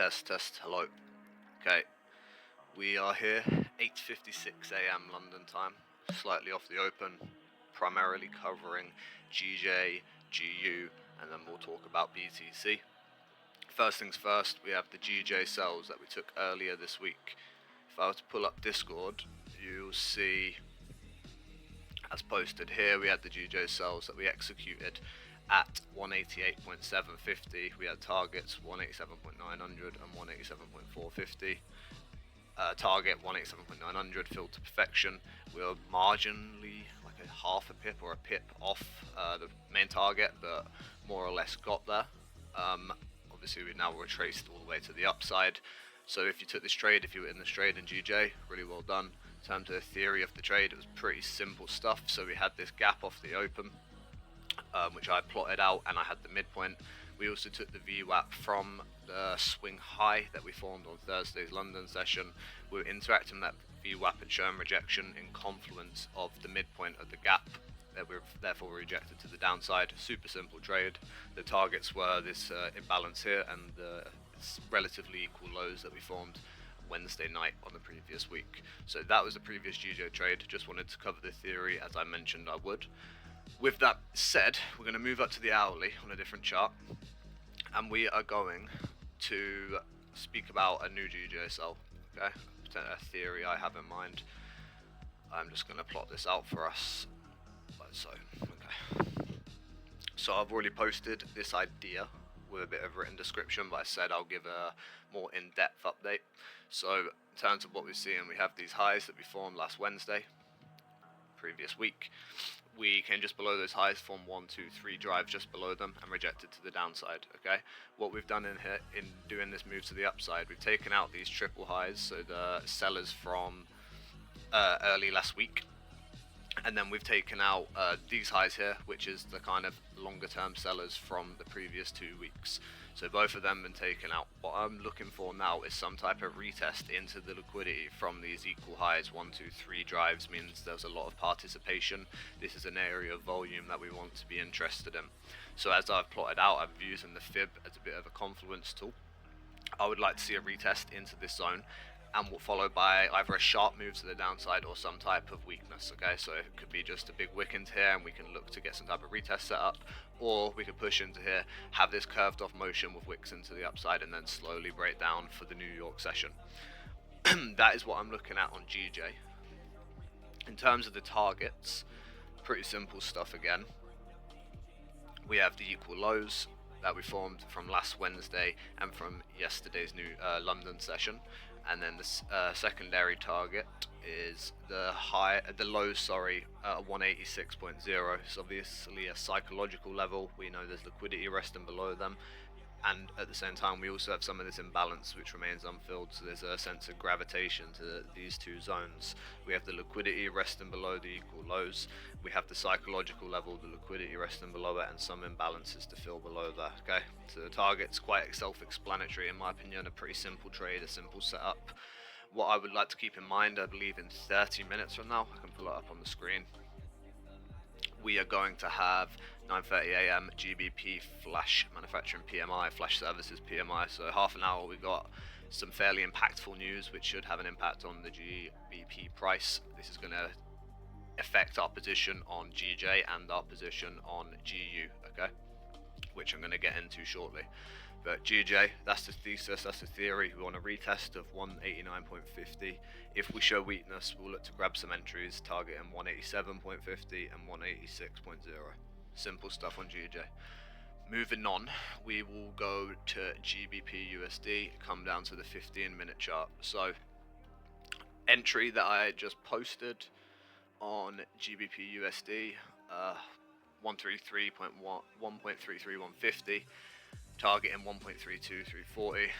Test, hello. Okay, we are here, 8:56 a.m. London time, slightly off the open, primarily covering GJ, GU, and then we'll talk about BTC. First things first, we have the GJ sells that we took earlier this week. If I were to pull up Discord, you'll see, as posted here, we had the GJ sells that we executed at 188.750. We had targets 187.900 and 187.450. Target 187.900 filled to perfection. We were marginally like a half a pip or a pip off the main target, but more or less got there. Obviously we now retraced all the way to the upside. So if you took this trade, if you were in this trade in GJ, really well done. In terms of the theory of the trade, it was pretty simple stuff. So we had this gap off the open, which I plotted out, and I had the midpoint. We also took the VWAP from the swing high that we formed on Thursday's London session. We were interacting that VWAP and showing rejection in confluence of the midpoint of the gap that we're therefore rejected to the downside. Super simple trade. The targets were this imbalance here and the relatively equal lows that we formed Wednesday night on the previous week. So that was the previous GJ trade. Just wanted to cover the theory as I mentioned I would. With that said, we're going to move up to the hourly on a different chart, and we are going to speak about a new GJ sell, okay? A theory I have in mind. I'm just going to plot this out for us, like so, okay. So I've already posted this idea with a bit of written description, but I said I'll give a more in-depth update. So in terms of what we're seeing, we have these highs that we formed last Wednesday, previous week. We came just below those highs, formed 1, 2, 3 drives just below them and rejected to the downside, okay? What we've done in here, in doing this move to the upside, we've taken out these triple highs, so the sellers from early last week, and then we've taken out these highs here, which is the kind of longer term sellers from the previous 2 weeks. So both of them have been taken out. What I'm looking for now is some type of retest into the liquidity from these equal highs. 1, 2, 3 drives means there's a lot of participation. This is an area of volume that we want to be interested in. So as I've plotted out, I'm using the fib as a bit of a confluence tool. I would like to see a retest into this zone, and will follow by either a sharp move to the downside or some type of weakness, okay? So it could be just a big wick into here and we can look to get some type of retest set up, or we could push into here, have this curved off motion with wicks into the upside and then slowly break down for the New York session. That is what I'm looking at on GJ. In terms of the targets, pretty simple stuff again. We have the equal lows that we formed from last Wednesday and from yesterday's new London session. And then the secondary target is the low, sorry, 186.0. It's obviously a psychological level. We know there's liquidity resting below them, and at the same time we also have some of this imbalance which remains unfilled, so there's a sense of gravitation to these two zones. We have the liquidity resting below the equal lows, we have the psychological level, the liquidity resting below it, and some imbalances to fill below there, okay? So the target's quite self-explanatory in my opinion, a pretty simple trade, a simple setup. What I would like to keep in mind, I believe in 30 minutes from now, I can pull it up on the screen, we are going to have 9:30 AM GBP flash manufacturing PMI, flash services PMI. So half an hour we got some fairly impactful news which should have an impact on the GBP price. This is going to affect our position on GJ and our position on GU, okay, which I'm going to get into shortly. But GJ, that's the thesis, that's the theory. We want a retest of 189.50. If we show weakness, we'll look to grab some entries targeting 187.50 and 186.0. Simple stuff on GJ. Moving on, we will go to GBP USD, come down to the 15-minute chart. So, entry that I just posted on GBP USD, 133.150. Targeting 1.32340,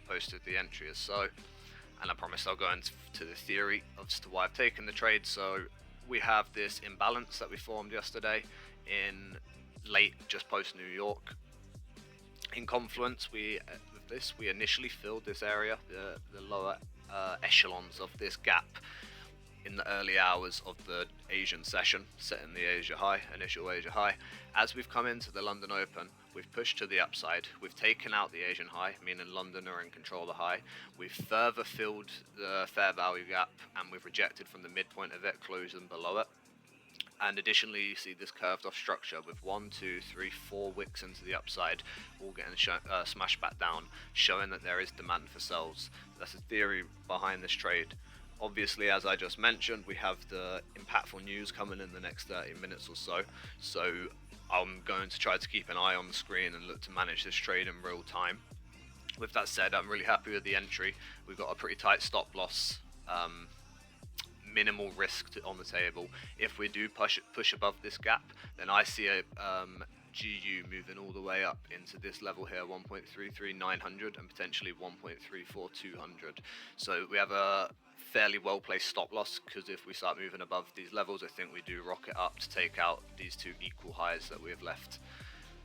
posted the entry as so, and I promised I'll go into the theory as to why I've taken the trade. So we have this imbalance that we formed yesterday in late, just post New York. In confluence, with this, we initially filled this area, the lower echelons of this gap in the early hours of the Asian session, setting the Asia high, initial Asia high. As we've come into the London Open, we've pushed to the upside, we've taken out the Asian high, meaning London are in control of the high, we've further filled the fair value gap, and we've rejected from the midpoint of it, closing below it. And additionally, you see this curved off structure with 1, 2, 3, 4 wicks into the upside, all getting smashed back down, showing that there is demand for sells. That's the theory behind this trade. Obviously, as I just mentioned, we have the impactful news coming in the next 30 minutes or so. So I'm going to try to keep an eye on the screen and look to manage this trade in real time. With that said, I'm really happy with the entry. We've got a pretty tight stop loss. Minimal risk on the table. If we do push above this gap, then I see a GU moving all the way up into this level here, 1.33900 and potentially 1.34200. So we have a fairly well placed stop loss, because if we start moving above these levels, I think we do rocket up to take out these two equal highs that we have left.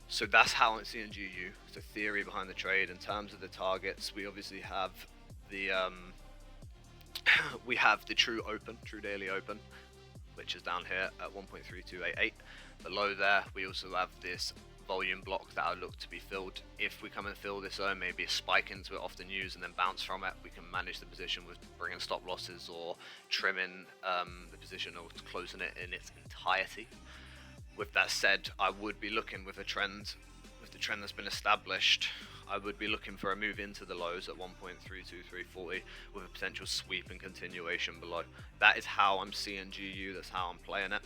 So that's how I'm seeing GU. It's the theory behind the trade. In terms of the targets, we obviously have the we have the true daily open, which is down here at 1.3288. Below there, we also have this volume block that I look to be filled. If we come and fill this zone, maybe a spike into it off the news and then bounce from it, we can manage the position with bringing stop losses or trimming the position or closing it in its entirety. With that said, I would be looking with the trend that's been established. I would be looking for a move into the lows at 1.32340 with a potential sweep and continuation below. That is how I'm seeing GU, that's how I'm playing it.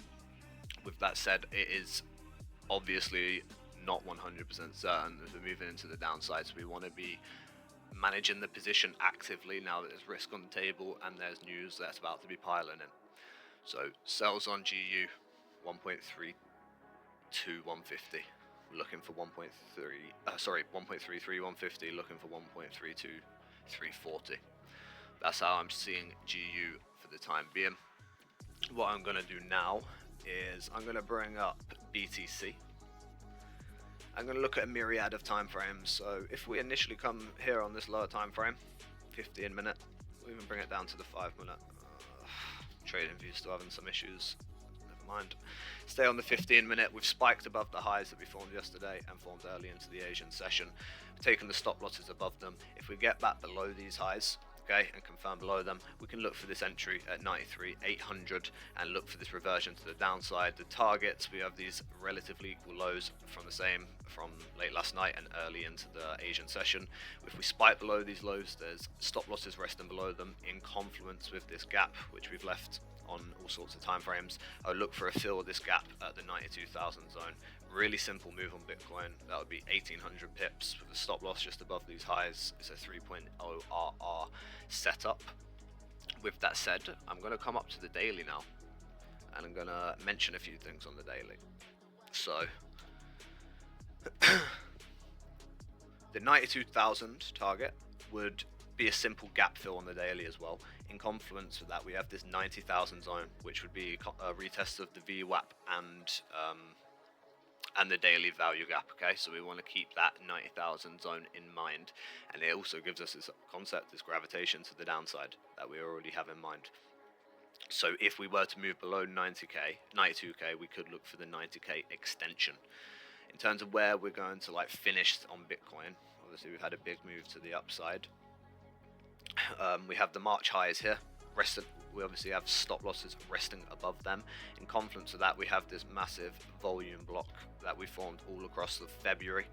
With that said, it is obviously not 100% certain as we're moving into the downside, so we want to be managing the position actively now that there's risk on the table and there's news that's about to be piling in. So sells on GU 1.32150. Looking for 1.33150, looking for 1.32340. That's how I'm seeing GU for the time being. What I'm going to do now is I'm going to bring up BTC. I'm going to look at a myriad of time frames. So if we initially come here on this lower time frame, 15 minute, we'll even bring it down to the 5 minute. Trading view still having some issues. Mind. Stay on the 15 minute. We've spiked above the highs that we formed yesterday and formed early into the Asian session. We've taken the stop losses above them. If we get back below these highs, okay, and confirm below them, we can look for this entry at 93,800 and look for this reversion to the downside. The targets, we have these relatively equal lows from late last night and early into the Asian session. If we spike below these lows, there's stop losses resting below them in confluence with this gap which we've left on all sorts of time frames. I would look for a fill of this gap at the 92,000 zone. Really simple move on Bitcoin. That would be 1800 pips with a stop loss just above these highs. It's a 3.0 RR setup. With that said, I'm going to come up to the daily now and I'm going to mention a few things on the daily. So the 92,000 target would be a simple gap fill on the daily as well. In confluence with that, we have this 90,000 zone, which would be a retest of the VWAP and the daily value gap. Okay, so we want to keep that 90,000 zone in mind, and it also gives us this concept, this gravitation to the downside that we already have in mind. So if we were to move below 90k, 92k, we could look for the 90k extension. In terms of where we're going to finish on Bitcoin, obviously we've had a big move to the upside. We have the March highs here, we obviously have stop losses resting above them. In confluence of that, we have this massive volume block that we formed all across the February.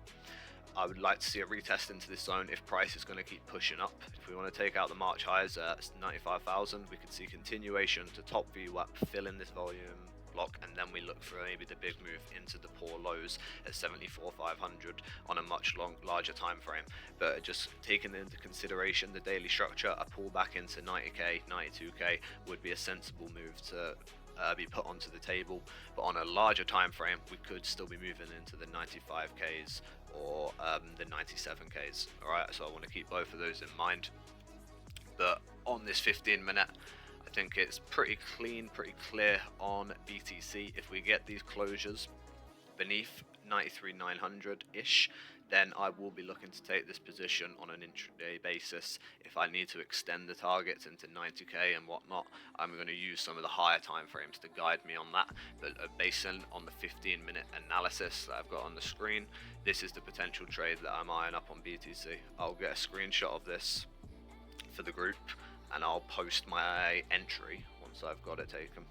I would like to see a retest into this zone if price is going to keep pushing up. If we want to take out the March highs at 95,000, we could see continuation to top VWAP, fill in this volume block, and then we look for maybe the big move into the poor lows at 74,500 on a much larger time frame. But just taking into consideration the daily structure, a pullback into 90k, 92k would be a sensible move to be put onto the table. But on a larger time frame, we could still be moving into the 95ks or the 97ks. Alright, so I want to keep both of those in mind. But on this 15 minute, I think it's pretty clean, pretty clear on BTC. If we get these closures beneath 93,900-ish, then I will be looking to take this position on an intraday basis. If I need to extend the targets into 90k and whatnot, I'm going to use some of the higher time frames to guide me on that. But based on the 15-minute analysis that I've got on the screen, this is the potential trade that I'm eyeing up on BTC. I'll get a screenshot of this for the group and I'll post my entry once I've got it taken.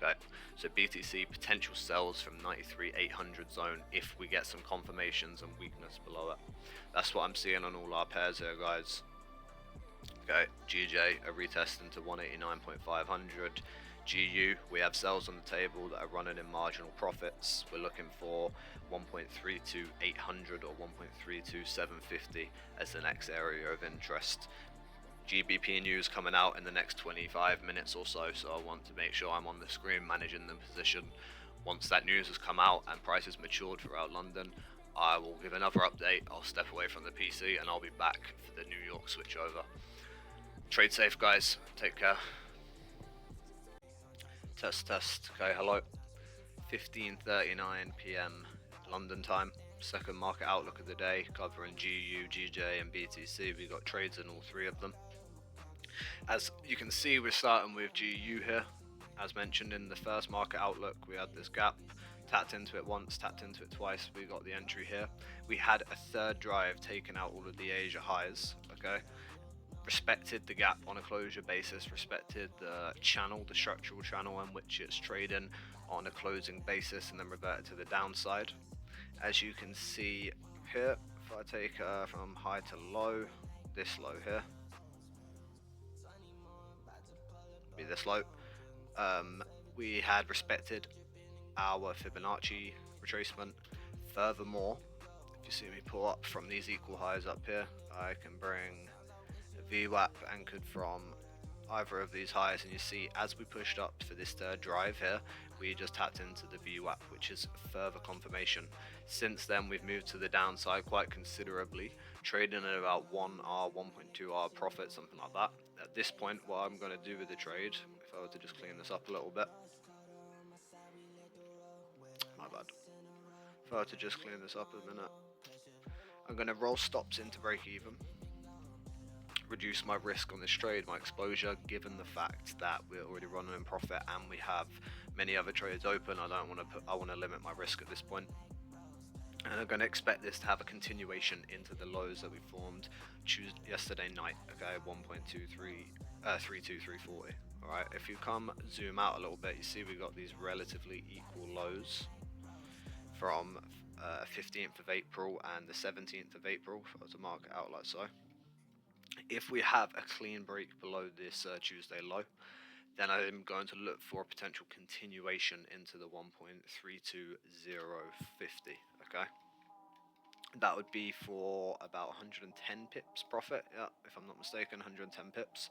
Okay, so BTC potential sells from 93,800 zone if we get some confirmations and weakness below it. That's what I'm seeing on all our pairs here, guys. Okay, GJ a retest into 189.500. GU, we have sells on the table that are running in marginal profits. We're looking for 1.32800 or 1.32750 as the next area of interest. GBP news coming out in the next 25 minutes or so, so I want to make sure I'm on the screen managing the position. Once that news has come out and prices matured throughout London, I will give another update. I'll step away from the PC and I'll be back for the New York switch over. Trade safe, guys. Take care. Test. Okay, hello. 15:39 PM London time. Second market outlook of the day, covering GU, GJ and BTC. We got trades in all three of them. As you can see, we're starting with GU here. As mentioned in the first market outlook, we had this gap, tapped into it once, tapped into it twice, we got the entry here. We had a third drive taking out all of the Asia highs, okay? Respected the gap on a closure basis, respected the channel, the structural channel in which it's trading on a closing basis, and then reverted to the downside. As you can see here, if I take from high to low, this low here, be this low, we had respected our Fibonacci retracement. Furthermore, if you see me pull up from these equal highs up here, I can bring a VWAP anchored from either of these highs, and you see as we pushed up for this third drive here, we just tapped into the VWAP, which is further confirmation. Since then, we've moved to the downside quite considerably, trading at about 1R, 1.2R profit, something like that. At this point, what I'm going to do with the trade, if I were to just clean this up a little bit, my bad. If I were to just clean this up a minute, I'm going to roll stops into break even, reduce my risk on this trade, my exposure, given the fact that we're already running in profit and we have many other trades open. I want to limit my risk at this point. And I'm going to expect this to have a continuation into the lows that we formed yesterday night, okay, 1.2340. Alright, if you come zoom out a little bit, you see we got these relatively equal lows from 15th of April and the 17th of April, if I was to mark it out like so. If we have a clean break below this Tuesday low, then I'm going to look for a potential continuation into the 1.32050, okay? That would be for about 110 pips profit, yeah, if I'm not mistaken, 110 pips.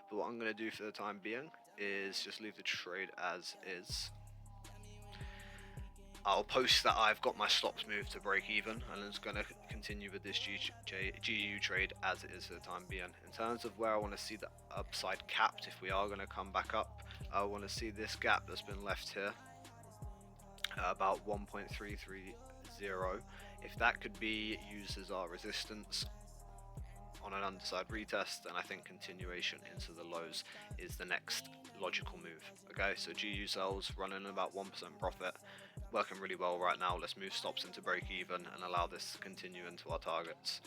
But what I'm going to do for the time being is just leave the trade as is. I'll post that I've got my stops moved to break even, and it's going to continue with this GU trade as it is for the time being. In terms of where I want to see the upside capped, if we are going to come back up, I want to see this gap that's been left here, about 1.330. If that could be used as our resistance on an underside retest, then I think continuation into the lows is the next logical move. Okay, so GU sells running about 1% profit, working really well right now. Let's move stops into break even and allow this to continue into our targets.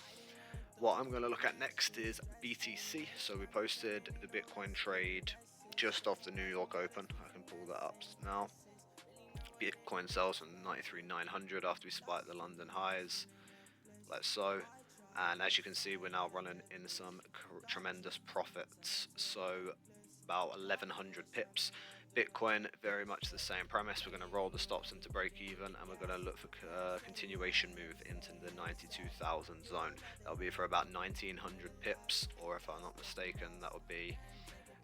What I'm going to look at next is BTC. So we posted the Bitcoin trade just off the New York Open. I can pull that up now. Bitcoin sells from 93,900 after we spiked the London highs, like so. And as you can see, we're now running in some tremendous profits, so about 1100 pips. Bitcoin, very much the same premise. We're going to roll the stops into break even, and we're going to look for continuation move into the 92,000 zone. That'll be for about 1900 pips, or if I'm not mistaken, that would be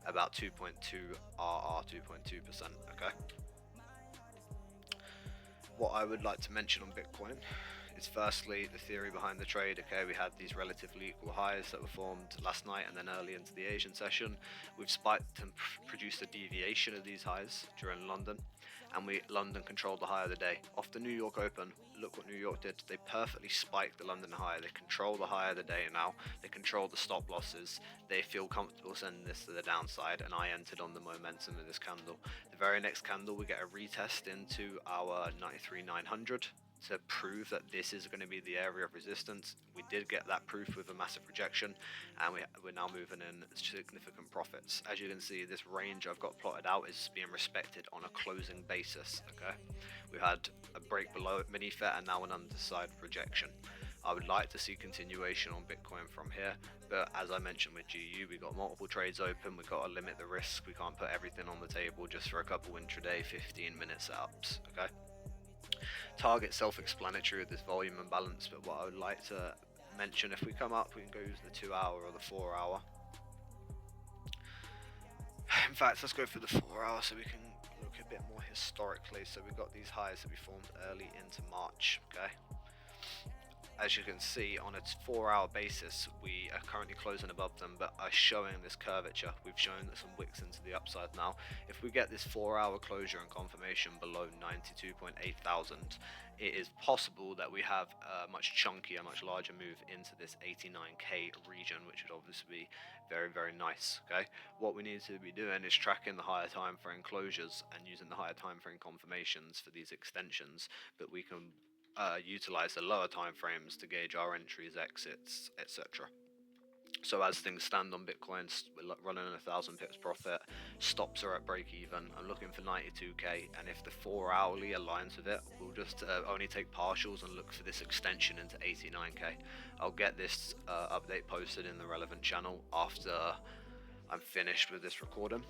about 2.2 RR, 2.2%. Okay. What I would like to mention on Bitcoin is firstly the theory behind the trade. Okay, we had these relatively equal highs that were formed last night and then early into the Asian session. We've spiked and produced a deviation of these highs during London, and London controlled the high of the day. Off the New York Open, look what New York did. They perfectly spiked the London high. They control the high of the day now. They control the stop losses. They feel comfortable sending this to the downside, and I entered on the momentum of this candle. The very next candle, we get a retest into our 93,900 to prove that this is going to be the area of resistance. We did get that proof with a massive rejection, and we're now moving in significant profits. As you can see, this range I've got plotted out is being respected on a closing basis. Okay, we had a break below it, beneath it, and now an underside rejection. I would like to see continuation on Bitcoin from here, but as I mentioned with GU, we got multiple trades open. We've got to limit the risk. We can't put everything on the table just for a couple intraday 15-minute setups. Okay, target self-explanatory with this volume and balance, but what I would like to mention, if we come up, we can go use the 2 hour or the 4 hour. In fact, let's go for the 4 hour so we can look a bit more historically. So we got these highs that we formed early into March. Okay, as you can see, on a 4 hour basis, we are currently closing above them, but are showing this curvature. We've shown some wicks into the upside now. If we get this 4 hour closure and confirmation below 92.8 thousand, it is possible that we have a much chunkier, much larger move into this 89k region, which would obviously be very, very nice. Okay, what we need to be doing is tracking the higher time frame closures and using the higher time frame confirmations for these extensions, but we can utilize the lower time frames to gauge our entries, exits, etc. So as things stand on Bitcoin, we're running 1,000 pips profit. Stops are at break even. I'm looking for 92k, and if the 4 hourly aligns with it, we'll just only take partials and look for this extension into 89k. I'll get this update posted in the relevant channel after I'm finished with this recording.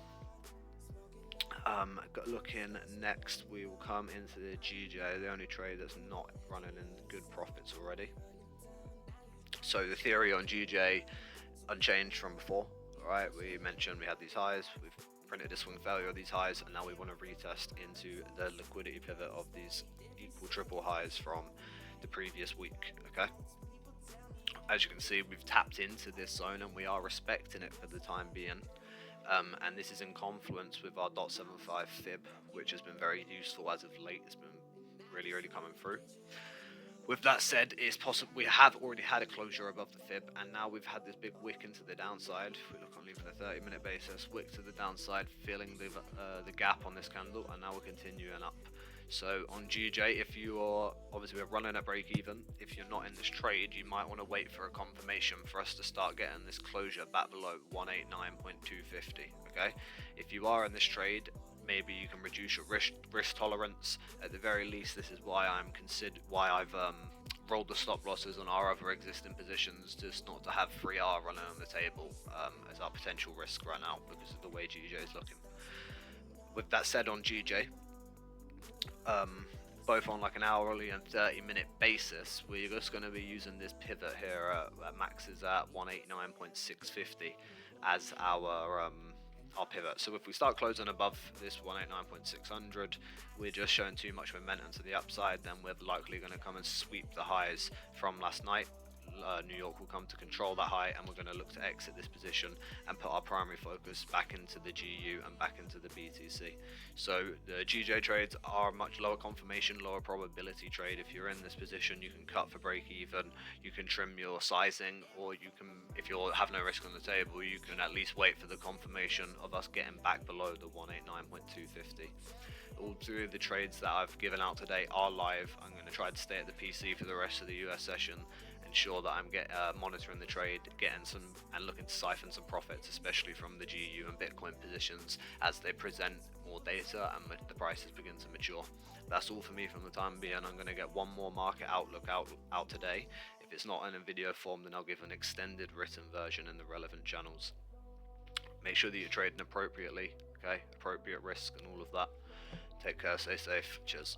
Looking next, we will come into the GJ, the only trade that's not running in good profits already. So the theory on GJ unchanged from before. Alright, we mentioned we had these highs, we've printed a swing failure of these highs, and now we want to retest into the liquidity pivot of these equal triple highs from the previous week. Okay, as you can see, we've tapped into this zone and we are respecting it for the time being. And this is in confluence with our .75 fib, which has been very useful as of late. It's been really, really coming through. With that said, it's possible we have already had a closure above the fib, and now we've had this big wick into the downside. If we look on even a 30-minute basis, wick to the downside, filling the gap on this candle, and now we're continuing up. So on GJ, if you are, obviously we're running at break even, if you're not in this trade, you might want to wait for a confirmation for us to start getting this closure back below 189.250. Okay, if you are in this trade, maybe you can reduce your risk tolerance. At the very least, this is why I've rolled the stop losses on our other existing positions, just not to have 3R running on the table as our potential risk run out because of the way GJ is looking. With that said, on GJ, both on like an hourly and 30-minute basis, we're just going to be using this pivot here at maxes at 189.650 as our pivot. So if we start closing above this 189.600, we're just showing too much momentum to the upside, then we're likely going to come and sweep the highs from last night. New York will come to control that high, and we're going to look to exit this position and put our primary focus back into the GU and back into the BTC. So the GJ trades are a much lower confirmation, lower probability trade. If you're in this position, you can cut for break even, you can trim your sizing, or you can, if you have no risk on the table, you can at least wait for the confirmation of us getting back below the 189.250. All three of the trades that I've given out today are live. I'm going to try to stay at the PC for the rest of the US session, ensure that I'm monitoring the trade, getting some and looking to siphon some profits, especially from the GU and Bitcoin positions as they present more data and the prices begin to mature. That's all for me from the time being. I'm going to get one more market outlook out today. If it's not in a video form, then I'll give an extended written version in the relevant channels. Make sure that you're trading appropriately, okay? Appropriate risk and all of that. Take care, stay safe, cheers.